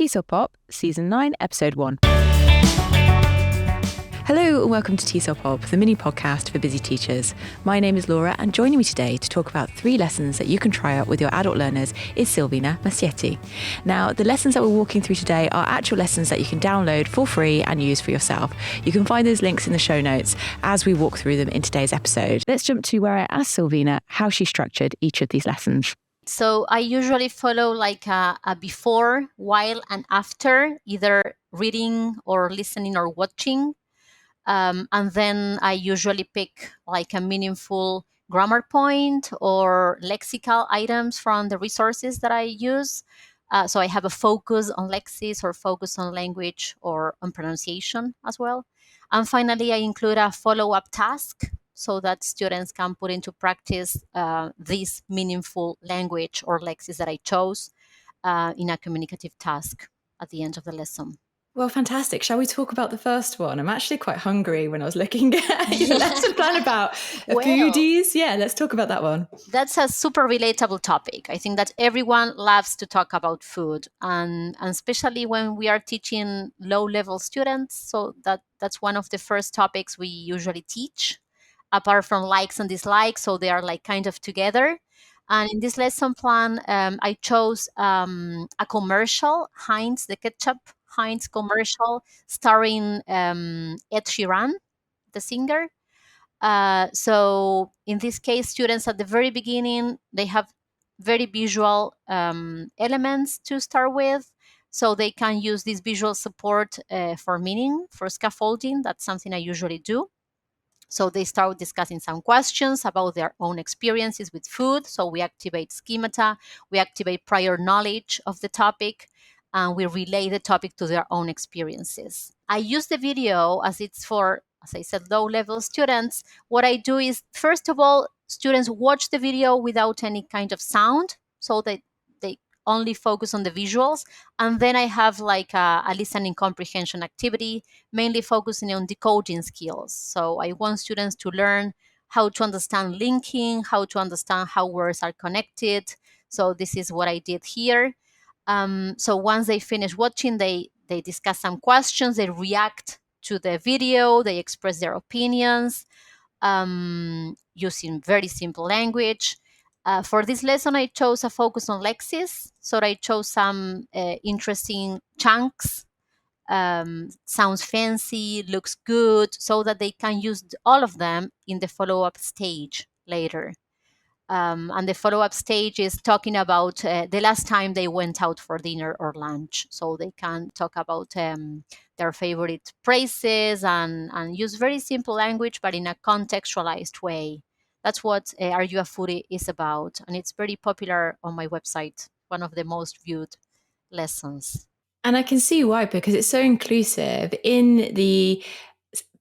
TESOL Pop, Season 9, Episode 1. Hello and welcome to TESOL Pop, the mini podcast for busy teachers. My name is Laura, and joining me today to talk about 3 lessons that you can try out with your adult learners is Silvina Mascitti. Now, the lessons that we're walking through today are actual lessons that you can download for free and use for yourself. You can find those links in the show notes as we walk through them in today's episode. Let's jump to where I asked Silvina how she structured each of these lessons. So I usually follow like a before, while, and after, either reading or listening or watching. And then I usually pick like a meaningful grammar point or lexical items from the resources that I use. So I have a focus on lexis or focus on language or on pronunciation as well. And finally, I include a follow-up task so that students can put into practice this meaningful language or lexis that I chose in a communicative task at the end of the lesson. Well, fantastic. Shall we talk about the first one? I'm actually quite hungry when I was looking at your lesson plan about foodies. Yeah, let's talk about that one. That's a super relatable topic. I think that everyone loves to talk about food, and especially when we are teaching low-level students. So that's one of the first topics we usually teach, apart from likes and dislikes. So they are like kind of together. And in this lesson plan, I chose a commercial, Heinz, the ketchup Heinz commercial, starring Ed Sheeran, the singer. So in this case, students at the very beginning, they have very visual elements to start with. So they can use this visual support for meaning, for scaffolding. That's something I usually do. So they start discussing some questions about their own experiences with food. So we activate schemata, we activate prior knowledge of the topic, and we relay the topic to their own experiences. I use the video as it's for, as I said, low-level students. What I do is, first of all, students watch the video without any kind of sound, so that they only focus on the visuals. And then I have like a listening comprehension activity, mainly focusing on decoding skills. So I want students to learn how to understand linking, how to understand how words are connected. So this is what I did here. So once they finish watching, they discuss some questions, they react to the video, they express their opinions using very simple language. For this lesson, I chose a focus on lexis. So I chose some interesting chunks. Sounds fancy, looks good, so that they can use all of them in the follow-up stage later. And the follow-up stage is talking about the last time they went out for dinner or lunch. So they can talk about their favorite phrases and use very simple language, but in a contextualized way. That's what Are You a Foodie is about. And it's very popular on my website, one of the most viewed lessons. And I can see why, because it's so inclusive. In the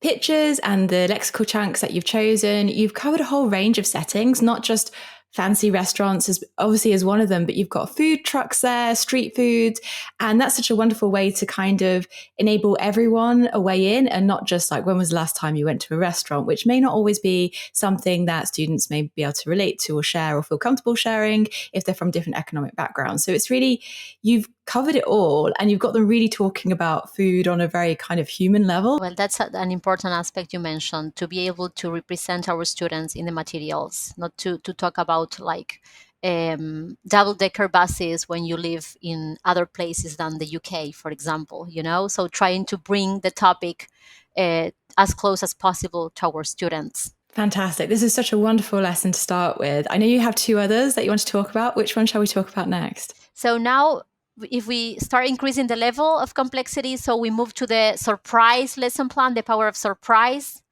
pictures and the lexical chunks that you've chosen, you've covered a whole range of settings, not just fancy restaurants as obviously as one of them, but you've got food trucks there, street foods, and that's such a wonderful way to kind of enable everyone a way in, and not just like when was the last time you went to a restaurant, which may not always be something that students may be able to relate to or share or feel comfortable sharing if they're from different economic backgrounds. So it's really, you've covered it all, and you've got them really talking about food on a very kind of human level. Well, that's an important aspect you mentioned, to be able to represent our students in the materials, not to talk about like double-decker buses when you live in other places than the UK, for example, so trying to bring the topic as close as possible to our students. Fantastic. This is such a wonderful lesson to start with. I know you have 2 others that you want to talk about. Which one shall we talk about next? So now, if we start increasing the level of complexity, so we move to the surprise lesson plan, the power of surprise,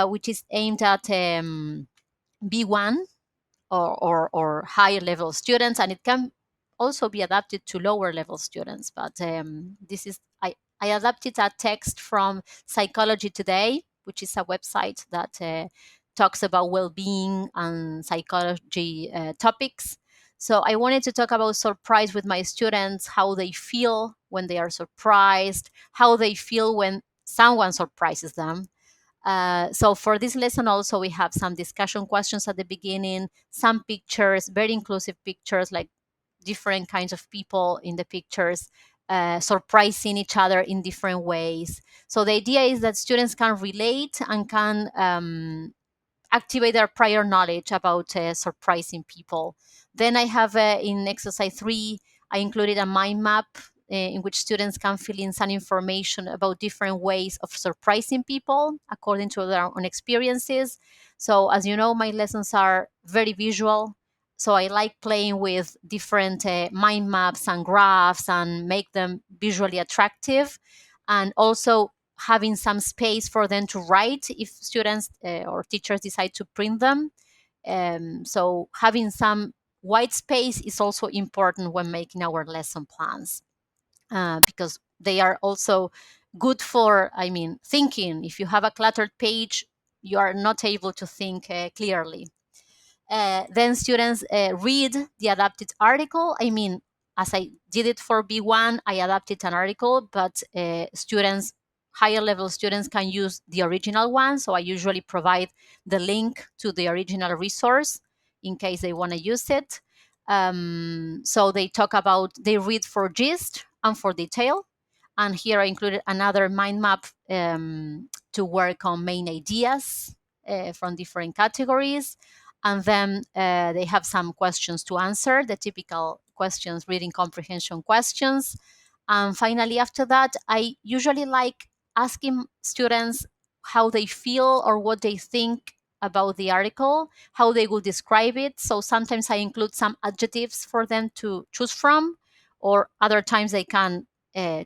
which is aimed at B1 or higher level students, and it can also be adapted to lower level students. But this is I adapted a text from Psychology Today, which is a website that talks about well-being and psychology topics. So I wanted to talk about surprise with my students, how they feel when they are surprised, how they feel when someone surprises them. So for this lesson also, we have some discussion questions at the beginning, some pictures, very inclusive pictures, like different kinds of people in the pictures, surprising each other in different ways. So the idea is that students can relate and can activate their prior knowledge about surprising people. Then I have in exercise 3, I included a mind map in which students can fill in some information about different ways of surprising people according to their own experiences. So as you know, my lessons are very visual. So I like playing with different mind maps and graphs and make them visually attractive. And also having some space for them to write if students or teachers decide to print them. So having some white space is also important when making our lesson plans because they are also good for, I mean, thinking. If you have a cluttered page, you are not able to think clearly. Then students read the adapted article. I mean, as I did it for B1, I adapted an article, but students, higher level students can use the original one. So I usually provide the link to the original resource in case they want to use it. So they read for gist and for detail. And here I included another mind map to work on main ideas from different categories. And then they have some questions to answer, the typical questions, reading comprehension questions. And finally, after that, I usually like asking students how they feel or what they think about the article, how they would describe it. So sometimes I include some adjectives for them to choose from, or other times they can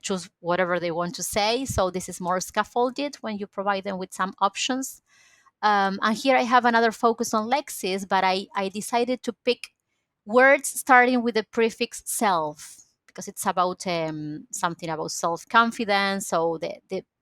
choose whatever they want to say. So this is more scaffolded when you provide them with some options. And here I have another focus on lexis, but I decided to pick words starting with the prefix self because it's about something about self-confidence. So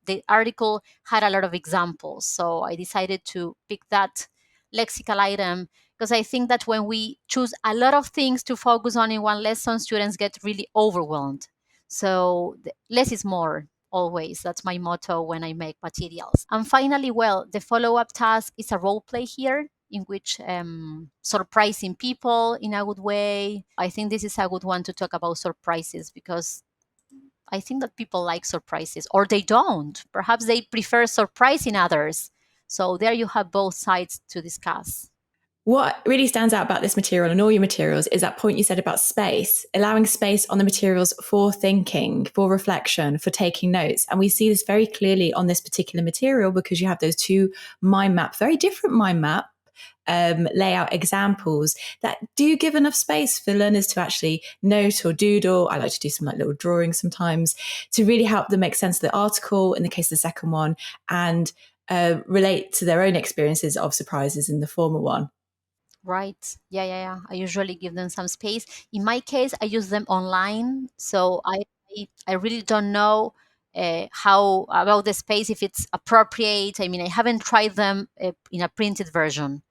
the article had a lot of examples. So I decided to pick that lexical item because I think that when we choose a lot of things to focus on in one lesson, students get really overwhelmed. So less is more always. That's my motto when I make materials. And finally, well, the follow-up task is a role play here in which surprising people in a good way. I think this is a good one to talk about surprises because I think that people like surprises or they don't. Perhaps they prefer surprising others. So there you have both sides to discuss. What really stands out about this material and all your materials is that point you said about space, allowing space on the materials for thinking, for reflection, for taking notes. And we see this very clearly on this particular material because you have those two mind map, very different mind map layout examples that do give enough space for learners to actually note or doodle. I like to do some like little drawings sometimes to really help them make sense of the article in the case of the second one and relate to their own experiences of surprises in the former one. Right. Yeah. I usually give them some space. In my case, I use them online, so I really don't know how about the space if it's appropriate. I mean, I haven't tried them in a printed version,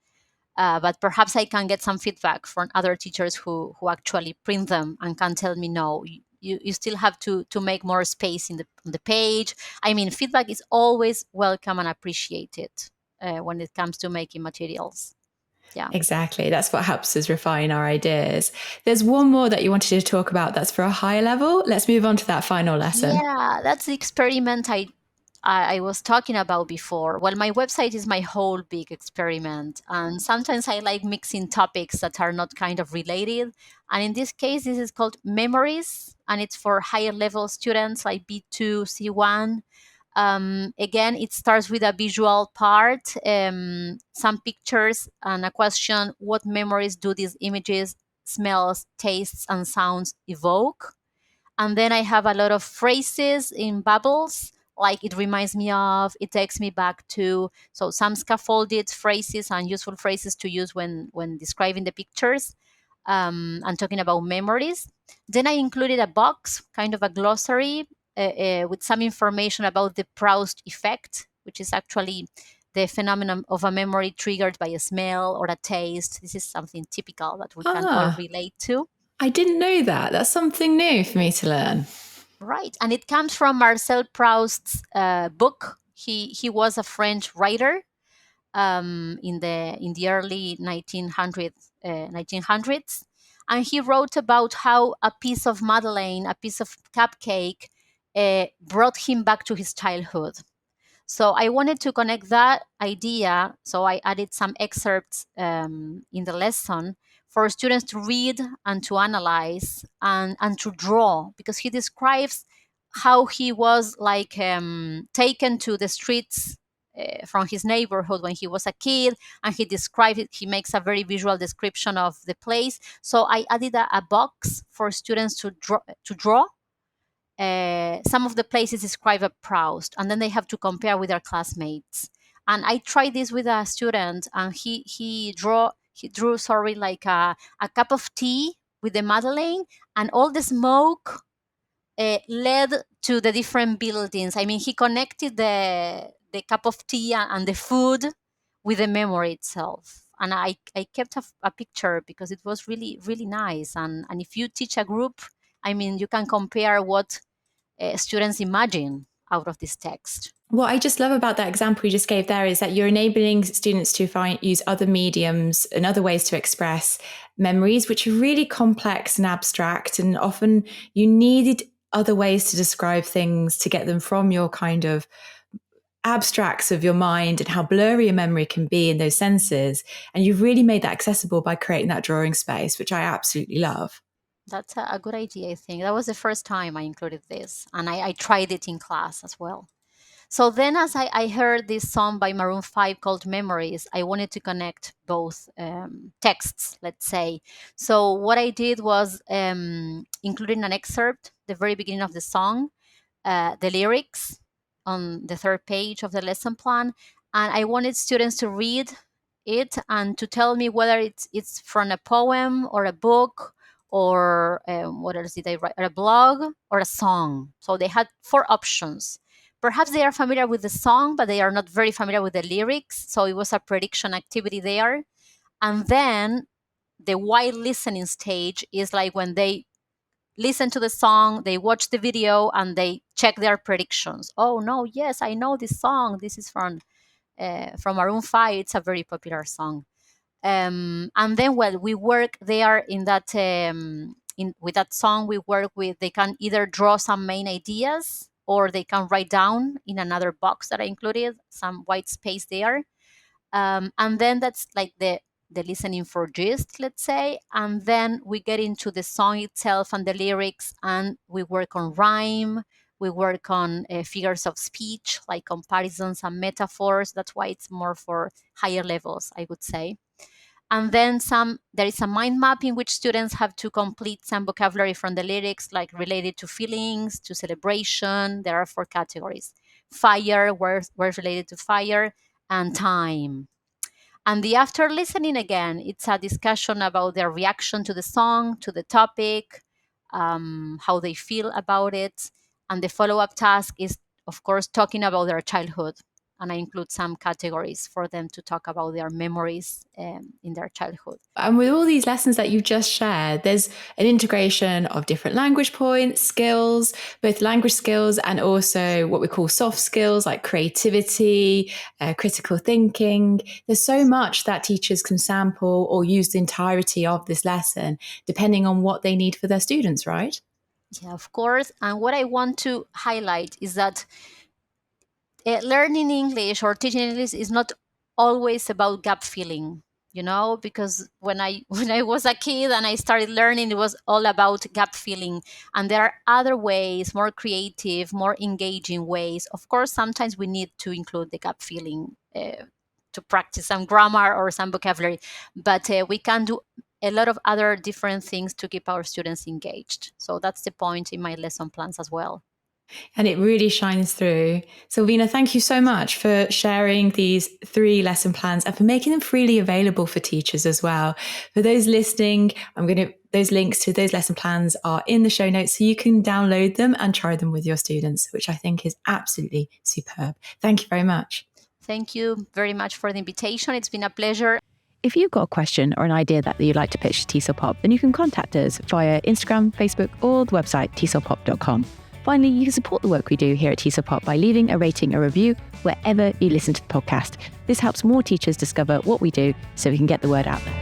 but perhaps I can get some feedback from other teachers who actually print them and can tell me no. You still have to make more space in on the page. I mean, feedback is always welcome and appreciated when it comes to making materials. Yeah. Exactly. That's what helps us refine our ideas. There's one more that you wanted to talk about that's for a higher level. Let's move on to that final lesson. Yeah, that's the experiment I was talking about before. Well, my website is my whole big experiment, and sometimes I like mixing topics that are not kind of related. And in this case, this is called memories, and it's for higher level students like B2, C1. Again, it starts with a visual part, some pictures, and a question: what memories do these images, smells, tastes, and sounds evoke? And then I have a lot of phrases in bubbles, like it reminds me of, it takes me back to. So some scaffolded phrases and useful phrases to use when describing the pictures and talking about memories. Then I included a box, kind of a glossary with some information about the Proust effect, which is actually the phenomenon of a memory triggered by a smell or a taste. This is something typical that we can all Ah, relate to. I didn't know that. That's something new for me to learn. Right, and it comes from Marcel Proust's book. He was a French writer in the early 1900s. And he wrote about how a piece of Madeleine, a piece of cupcake, brought him back to his childhood. So I wanted to connect that idea. So I added some excerpts in the lesson for students to read and to analyze and to draw, because he describes how he was like taken to the streets from his neighborhood when he was a kid, and he described it. He makes a very visual description of the place. So I added a box for students to draw. Some of the places describe a Proust, and then they have to compare with their classmates. And I tried this with a student, and he drew like a cup of tea with the Madeleine, and all the smoke led to the different buildings. I mean, he connected the cup of tea and the food with the memory itself. And I kept a picture because it was really, really nice. And if you teach a group, I mean, you can compare what students imagine out of this text. What I just love about that example you just gave there is that you're enabling students to use other mediums and other ways to express memories, which are really complex and abstract. And often you needed other ways to describe things to get them from your kind of abstracts of your mind and how blurry a memory can be in those senses. And you've really made that accessible by creating that drawing space, which I absolutely love. That's a good idea, I think. That was the first time I included this, and I tried it in class as well. So then, as I heard this song by Maroon 5 called Memories, I wanted to connect both texts, let's say. So what I did was including an excerpt, the very beginning of the song, the lyrics on the third page of the lesson plan, and I wanted students to read it and to tell me whether it's from a poem or a book, or what else did I write? A blog or a song. So they had 4 options. Perhaps they are familiar with the song, but they are not very familiar with the lyrics. So it was a prediction activity there. And then the while listening stage is like when they listen to the song, they watch the video, and they check their predictions. Oh, no, yes, I know this song. This is from Maroon 5. It's a very popular song. And then we work there in that with that song. We work with, they can either draw some main ideas, or they can write down in another box that I included some white space there. And then that's like the listening for gist, let's say. And then we get into the song itself and the lyrics, and we work on rhyme. We work on figures of speech, like comparisons and metaphors. That's why it's more for higher levels, I would say. And then there is a mind map in which students have to complete some vocabulary from the lyrics, like related to feelings, to celebration. There are 4 categories. Fire, words related to fire, and time. And the after listening, again, it's a discussion about their reaction to the song, to the topic, how they feel about it. And the follow-up task is, of course, talking about their childhood. And I include some categories for them to talk about their memories in their childhood. And with all these lessons that you've just shared, there's an integration of different language points, skills, both language skills and also what we call soft skills like creativity, critical thinking. There's so much that teachers can sample or use the entirety of this lesson, depending on what they need for their students, right? Yeah, of course. And what I want to highlight is that learning English or teaching English is not always about gap filling, because when I was a kid and I started learning, it was all about gap filling. And there are other ways, more creative, more engaging ways. Of course, sometimes we need to include the gap filling to practice some grammar or some vocabulary, but we can do a lot of other different things to keep our students engaged. So that's the point in my lesson plans as well. And it really shines through. Silvina, thank you so much for sharing these 3 lesson plans and for making them freely available for teachers as well. For those listening, those links to those lesson plans are in the show notes, so you can download them and try them with your students, which I think is absolutely superb. Thank you very much. Thank you very much for the invitation. It's been a pleasure. If you've got a question or an idea that you'd like to pitch to TESOL Pop, then you can contact us via Instagram, Facebook, or the website tesolpop.com. Finally, you can support the work we do here at TESOL Pop by leaving a rating or review wherever you listen to the podcast. This helps more teachers discover what we do so we can get the word out there.